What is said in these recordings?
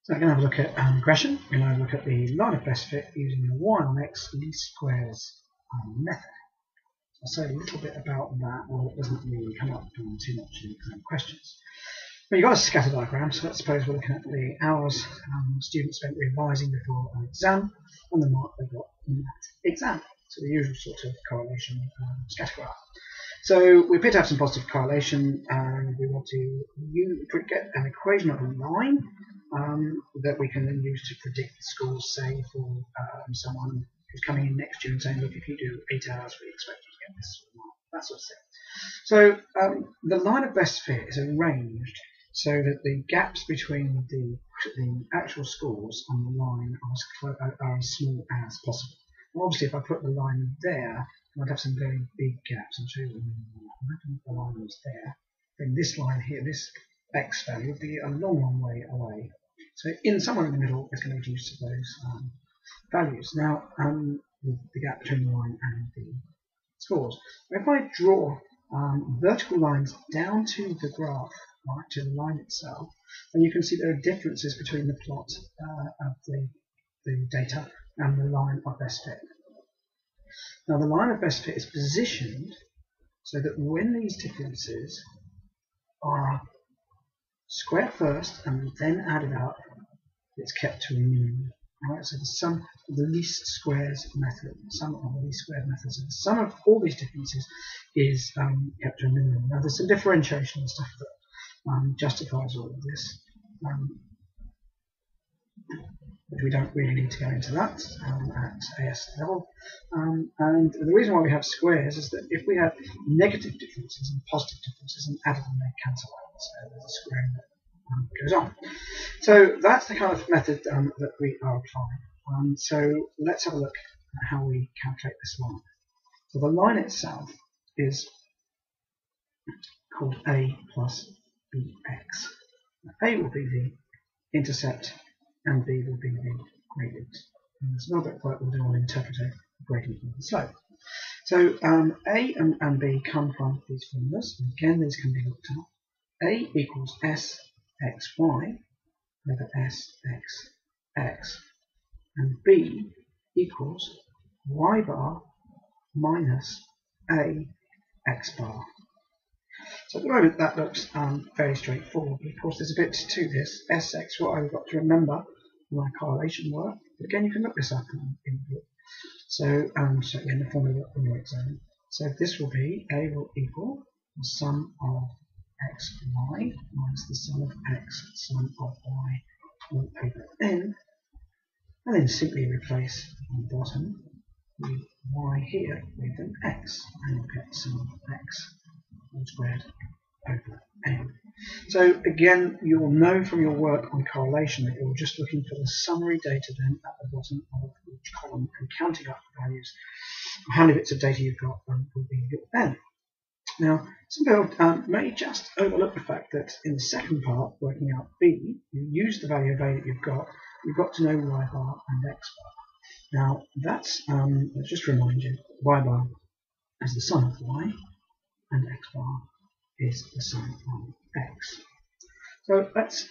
So we're going to have a look at regression. We're going to have a look at the line of best fit using the y on x least squares method. I'll say a little bit about that, or it doesn't really come up too much in questions. But you've got a scatter diagram, so let's suppose we're looking at the hours students spent revising before an exam and the mark they got in that exam. So the usual sort of correlation scatter graph. So we appear to have some positive correlation, and we want to get an equation of a line that we can then use to predict the scores, say, for someone who's coming in next year and saying, look, if you do 8 hours, we expect you to get this mark, that sort of thing. So the line of best fit is arranged so that the gaps between the actual scores and the line are as small as possible. Well, obviously, if I put the line there, I'd have some very big gaps. I'll show you if the line was there. Then this line here, this x value, would be a long way away. So somewhere in the middle is going to reduce to those values. Now, the gap between the line and the scores. If I draw vertical lines down to the graph, right, to the line itself, then you can see there are differences between the plot of the data and the line of best fit. Now the line of best fit is positioned so that when these differences are squared first and then added up, it's kept to a minimum. Right? So the sum of the least squares method, the sum of the least squared methods, so the sum of all these differences is kept to a minimum. Now there's some differentiation and stuff that justifies all of this. But we don't really need to go into that at AS level. And the reason why we have squares is that if we have negative differences and positive differences and added them, they cancel out. So there's a square that goes on. So that's the kind of method that we are applying. So let's have a look at how we calculate this line. So the line itself is called A plus BX. A will be the intercept, and B will be the gradient. And there's a little bit of work we'll do on interpreting the gradient of the slope. So A and B come from these formulas, and again these can be looked at. A equals SXY over SXX, and B equals Y bar minus AX bar. So at the moment that looks very straightforward, but of course there's a bit to this. SXY we've got to remember my correlation work, but again you can look this up in the book. So again the formula on your exam. So this will be A will equal the sum of xy minus the sum of x sum of y all over n, and then simply replace on the bottom the y here with an x, and you'll get sum of x all squared over n. So again, you will know from your work on correlation that you're just looking for the summary data then at the bottom of each column and counting up the values. How many bits of data you've got will be your n. Now, some people may just overlook the fact that in the second part, working out b, you use the value of a that you've got to know y bar and x bar. Now, that's, let's just remind you, y bar is the sum of y, and x bar is the sum of x. So let's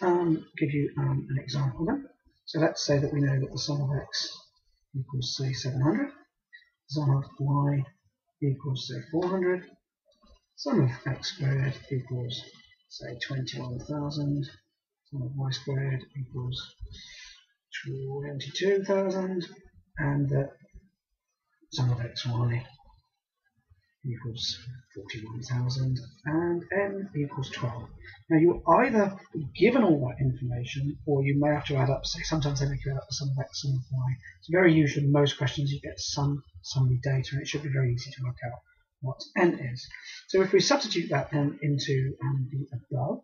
give you an example then. So let's say that we know that the sum of x equals, say, 700, the sum of y equals, say, 400, sum of x squared equals, say, 21,000, sum of y squared equals 22,000, and the sum of xy equals 41,000, and n equals 12. Now you'll either be given all that information, or you may have to add up, say sometimes they make you add up the sum of x, sum of y. It's very usual in most questions you get some summary data, and it should be very easy to work out what n is. So if we substitute that then into the above,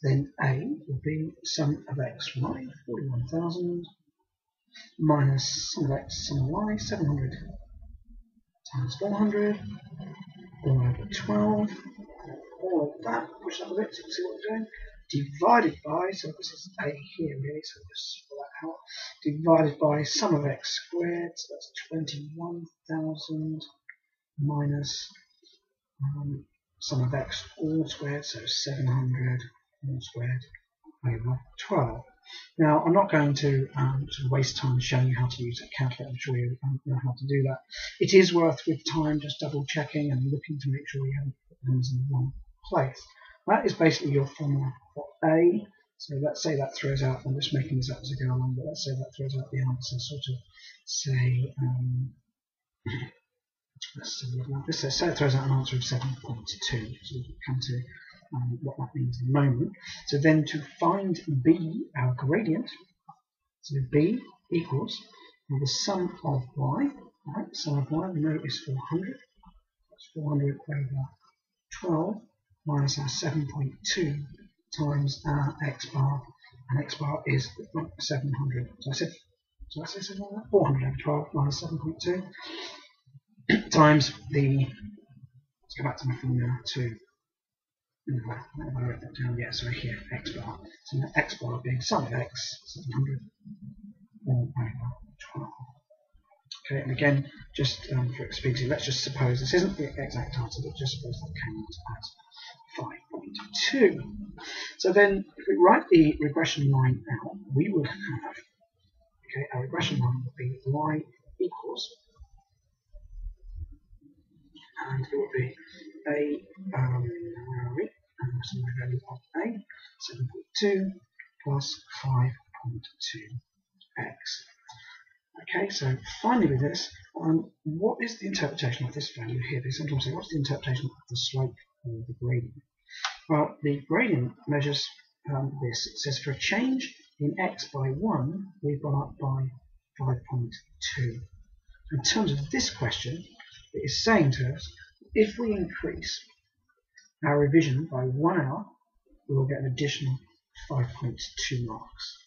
then a will be sum of xy, 41,000, minus sum of x, sum of y, 700 times 400, all over 12, all of that, push up a bit so you can see what we're doing, divided by, so this is a here really, so just pull that out, divided by sum of x squared, so that's 21,000 minus sum of x all squared, so 700 all squared over 12. Now, I'm not going to sort of waste time showing you how to use a calculator. I'm sure you know how to do that. It is worth, with time, just double checking and looking to make sure you haven't put things in the wrong place. That is basically your formula for A. So let's say that throws out, I'm just making this up as I go along, but let's say that throws out the answer, sort of, say, let's say it throws out an answer of 7.2. So we'll come to what that means in a moment. So then to find B, our gradient, so B equals the sum of y, right? Sum of y we know is 400. That's 400 over 12 minus our 7.2 times our x bar, and x bar is 700. So I said 400 over 12 minus 7.2 times the, let's go back to my formula to, I wrote that down, yeah, so here, x bar. So the x bar being sum of x, 700 all over 12. Okay, and again, just for expediency, let's just suppose this isn't the exact answer, but just suppose that came out as 5.2. So then, if we write the regression line out, we would have, okay, our regression line would be y equals, and it would be a, where are we? So my value of a, 7.2 plus 5.2x. Okay, so finally with this, what is the interpretation of this value here? They sometimes say, what's the interpretation of the slope or the gradient? Well, the gradient measures this. It says for a change in x by 1, we've gone up by 5.2. In terms of this question, it is saying to us, if we increase our revision by 1 hour, we will get an additional 5.2 marks.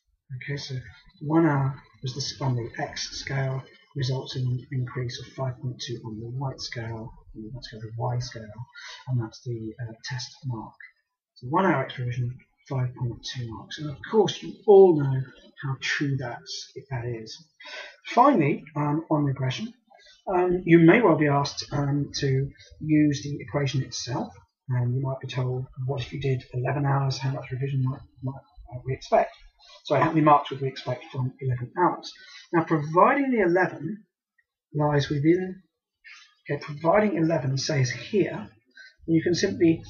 Okay, so 1 hour was on the x scale, results in an increase of 5.2 on the y scale, the y scale, and that's the test mark. So 1 hour x revision, 5.2 marks. And of course, you all know how true that is. Finally, on regression, you may well be asked to use the equation itself. You might be told, what if you did 11 hours, how much revision might we expect? Sorry, how many marks would we expect from 11 hours? Now, providing the 11 lies within, okay, providing 11 says here, you can simply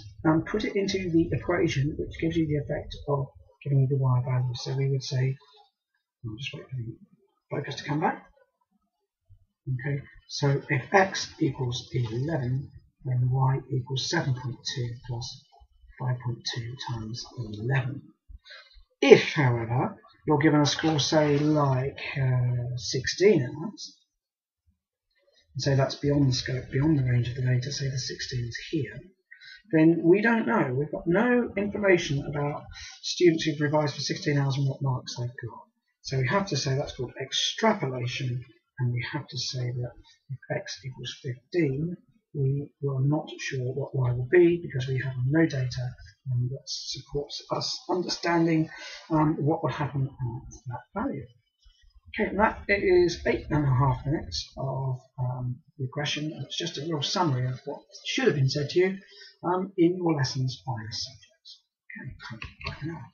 put it into the equation, which gives you the effect of giving you the y value. So we would say, I'll just wait for the focus to come back. Okay, so if x equals 11, then y equals 7.2 plus 5.2 times 11. If, however, you're given a score, say, like 16 hours, and say that's beyond the scope, beyond the range of the data, say the 16 is here, then we don't know. We've got no information about students who've revised for 16 hours and what marks they've got. So we have to say that's called extrapolation, and we have to say that if x equals 15, we are not sure what y will be because we have no data that supports us understanding what would happen at that value. Okay, and that is 8.5 minutes of regression. It's just a real summary of what should have been said to you in your lessons by the subjects. Okay, thank you. Bye for now.